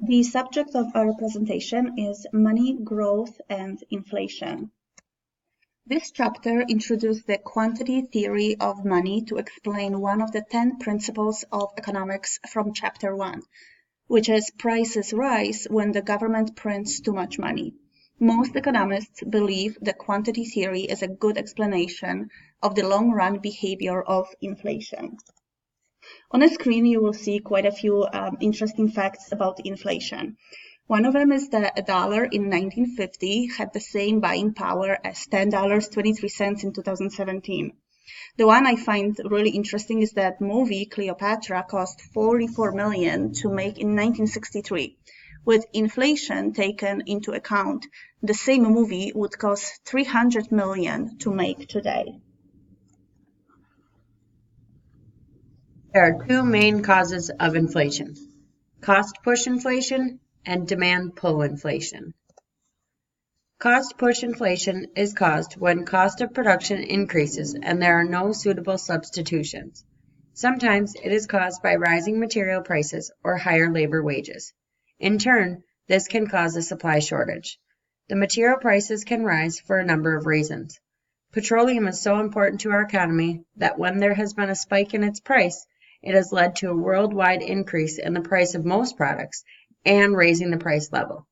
The subject of our presentation is money, growth, and inflation. This chapter introduces the quantity theory of money to explain one of the 10 principles of economics from Chapter 1, which is prices rise when the government prints too much money. Most economists believe the quantity theory is a good explanation of the long-run behavior of inflation. On the screen, you will see quite a few interesting facts about inflation. One of them is that $1 in 1950 had the same buying power as $10.23 in 2017. The one I find really interesting is that movie Cleopatra cost $44 million to make in 1963. With inflation taken into account, the same movie would cost $300 million to make today. There are two main causes of inflation: cost-push inflation and demand-pull inflation. Cost-push inflation is caused when cost of production increases and there are no suitable substitutions. Sometimes it is caused by rising material prices or higher labor wages. In turn, this can cause a supply shortage. The material prices can rise for a number of reasons. Petroleum is so important to our economy that when there has been a spike in its price, it has led to a worldwide increase in the price of most products and raising the price level.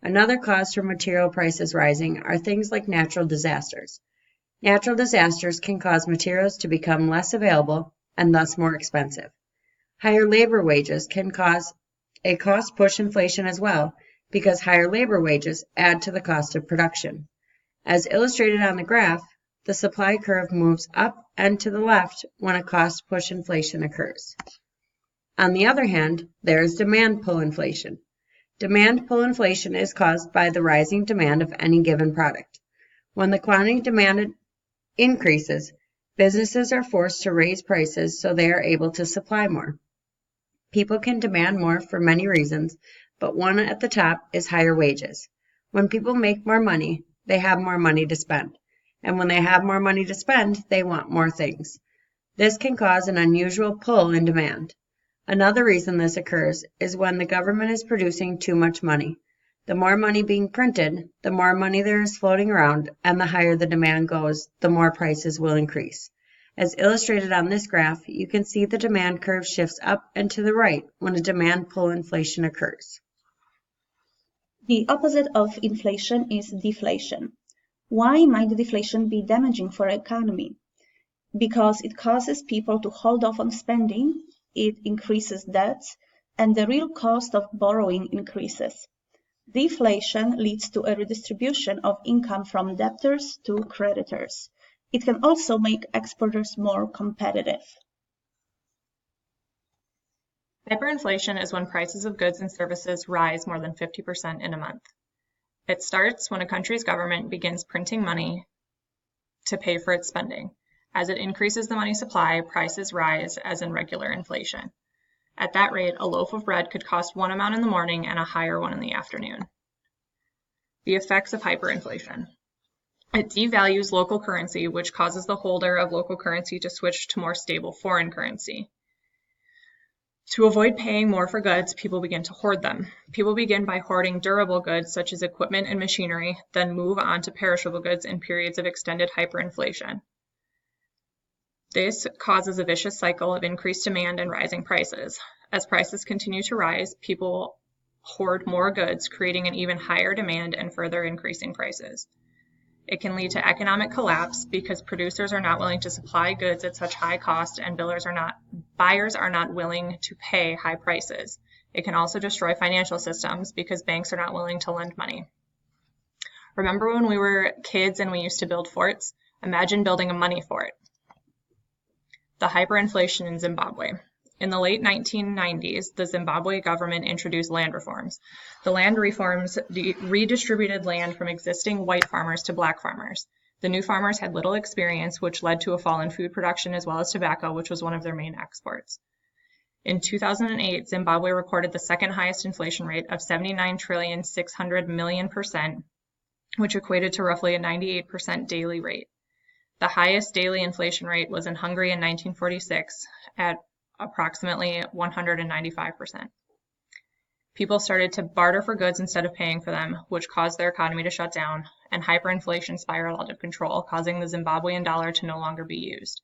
Another cause for material prices rising are things like natural disasters. Natural disasters can cause materials to become less available and thus more expensive. Higher labor wages can cause a cost-push inflation as well, because higher labor wages add to the cost of production. As illustrated on the graph, the supply curve moves up and to the left when a cost-push inflation occurs. On the other hand, there is demand-pull inflation. Demand-pull inflation is caused by the rising demand of any given product. When the quantity demanded increases, businesses are forced to raise prices so they are able to supply more. People can demand more for many reasons, but one at the top is higher wages. When people make more money, they have more money to spend. And when they have more money to spend, they want more things. This can cause an unusual pull in demand. Another reason this occurs is when the government is producing too much money. The more money being printed, the more money there is floating around, and the higher the demand goes, the more prices will increase. As illustrated on this graph, you can see the demand curve shifts up and to the right when a demand-pull inflation occurs. The opposite of inflation is deflation. Why might deflation be damaging for an economy? Because it causes people to hold off on spending, it increases debts, and the real cost of borrowing increases. Deflation leads to a redistribution of income from debtors to creditors. It can also make exporters more competitive. Hyperinflation is when prices of goods and services rise more than 50% in a month. It starts when a country's government begins printing money to pay for its spending. As it increases the money supply, prices rise as in regular inflation. At that rate, a loaf of bread could cost one amount in the morning and a higher one in the afternoon. The effects of hyperinflation. It devalues local currency, which causes the holder of local currency to switch to more stable foreign currency. To avoid paying more for goods, people begin to hoard them. People begin by hoarding durable goods such as equipment and machinery, then move on to perishable goods in periods of extended hyperinflation. This causes a vicious cycle of increased demand and rising prices. As prices continue to rise, people hoard more goods, creating an even higher demand and further increasing prices. It can lead to economic collapse because producers are not willing to supply goods at such high cost and buyers are not willing to pay high prices. It can also destroy financial systems because banks are not willing to lend money. Remember when we were kids and we used to build forts? Imagine building a money fort. The hyperinflation in Zimbabwe. In the late 1990s, the Zimbabwe government introduced land reforms. The land reforms redistributed land from existing white farmers to black farmers. The new farmers had little experience, which led to a fall in food production as well as tobacco, which was one of their main exports. In 2008, Zimbabwe recorded the second highest inflation rate of 79,600,000,000%, which equated to roughly a 98% daily rate. The highest daily inflation rate was in Hungary in 1946 at approximately 195%. People started to barter for goods instead of paying for them, which caused their economy to shut down, and hyperinflation spiraled out of control, causing the Zimbabwean dollar to no longer be used.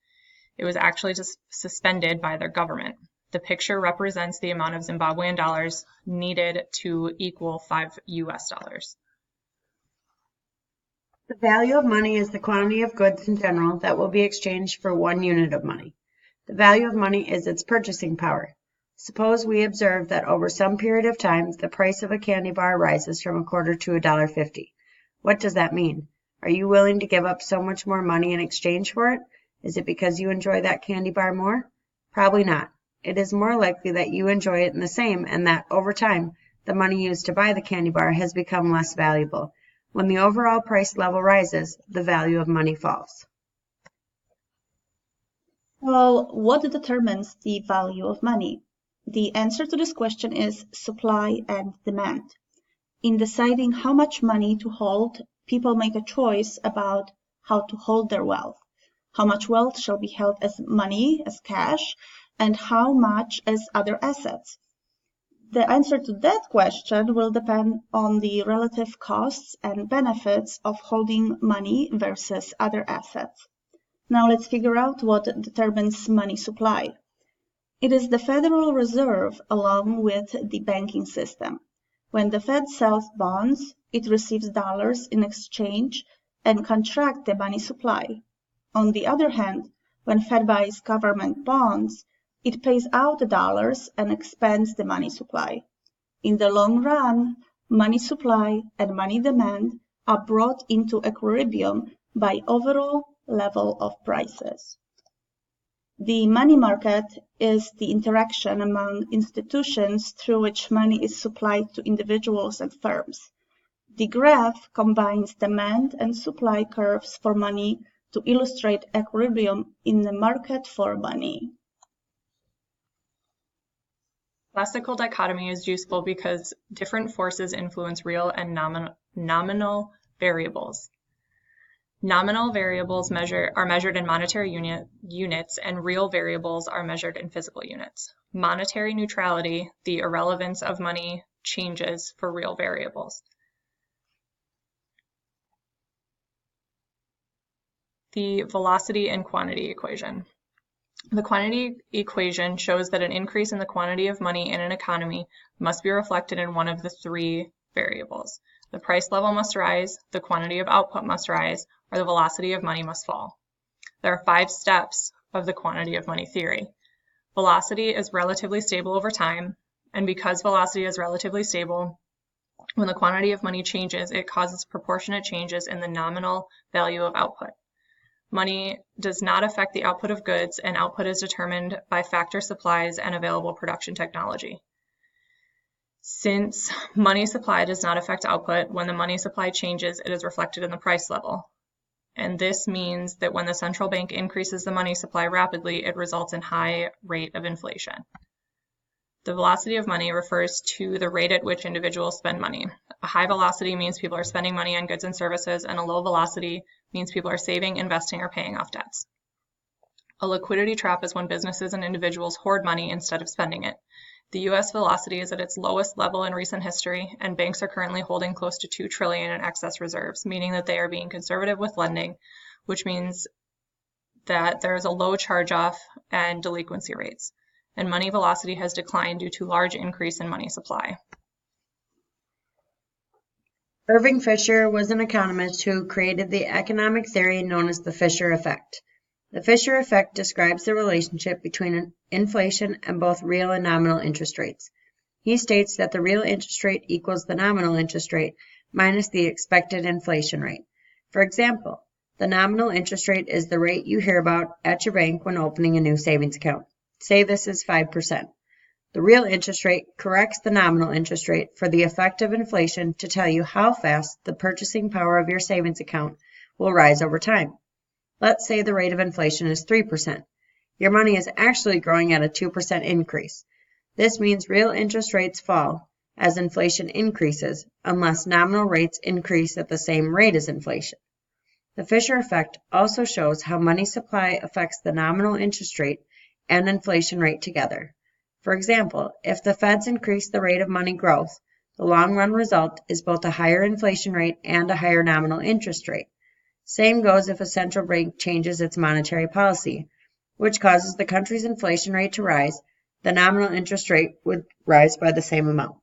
It was actually just suspended by their government. The picture represents the amount of Zimbabwean dollars needed to equal $5. The value of money is the quantity of goods in general that will be exchanged for 1 unit of money. The value of money is its purchasing power. Suppose we observe that over some period of time, the price of a candy bar rises from a quarter to $1.50. What does that mean? Are you willing to give up so much more money in exchange for it? Is it because you enjoy that candy bar more? Probably not. It is more likely that you enjoy it in the same and that, over time, the money used to buy the candy bar has become less valuable. When the overall price level rises, the value of money falls. Well, what determines the value of money? The answer to this question is supply and demand. In deciding how much money to hold, people make a choice about how to hold their wealth. How much wealth shall be held as money, as cash, and how much as other assets? The answer to that question will depend on the relative costs and benefits of holding money versus other assets. Now let's figure out what determines money supply. It is the Federal Reserve along with the banking system. When the Fed sells bonds, it receives dollars in exchange and contracts the money supply. On the other hand, when Fed buys government bonds, it pays out the dollars and expands the money supply. In the long run, money supply and money demand are brought into equilibrium by overall level of prices. The money market is the interaction among institutions through which money is supplied to individuals and firms. The graph combines demand and supply curves for money to illustrate equilibrium in the market for money. Classical dichotomy is useful because different forces influence real and nominal variables. Nominal variables are measured in monetary units, and real variables are measured in physical units. Monetary neutrality, the irrelevance of money, changes for real variables. The velocity and quantity equation. The quantity equation shows that an increase in the quantity of money in an economy must be reflected in one of the 3 variables. The price level must rise, the quantity of output must rise, or the velocity of money must fall. There are 5 steps of the quantity of money theory. Velocity is relatively stable over time, and because velocity is relatively stable, when the quantity of money changes, it causes proportionate changes in the nominal value of output. Money does not affect the output of goods, and output is determined by factor supplies and available production technology. Since money supply does not affect output, when the money supply changes, it is reflected in the price level. And this means that when the central bank increases the money supply rapidly, it results in high rate of inflation. The velocity of money refers to the rate at which individuals spend money. A high velocity means people are spending money on goods and services, and a low velocity means people are saving, investing, or paying off debts. A liquidity trap is when businesses and individuals hoard money instead of spending it. The U.S. velocity is at its lowest level in recent history, and banks are currently holding close to $2 trillion in excess reserves, meaning that they are being conservative with lending, which means that there is a low charge-off and delinquency rates. And money velocity has declined due to large increase in money supply. Irving Fisher was an economist who created the economic theory known as the Fisher effect. The Fisher effect describes the relationship between inflation and both real and nominal interest rates. He states that the real interest rate equals the nominal interest rate minus the expected inflation rate. For example, the nominal interest rate is the rate you hear about at your bank when opening a new savings account. Say this is 5%. The real interest rate corrects the nominal interest rate for the effect of inflation to tell you how fast the purchasing power of your savings account will rise over time. Let's say the rate of inflation is 3%. Your money is actually growing at a 2% increase. This means real interest rates fall as inflation increases unless nominal rates increase at the same rate as inflation. The Fisher effect also shows how money supply affects the nominal interest rate and inflation rate together. For example, if the Feds increase the rate of money growth, the long-run result is both a higher inflation rate and a higher nominal interest rate. Same goes if a central bank changes its monetary policy, which causes the country's inflation rate to rise. The nominal interest rate would rise by the same amount.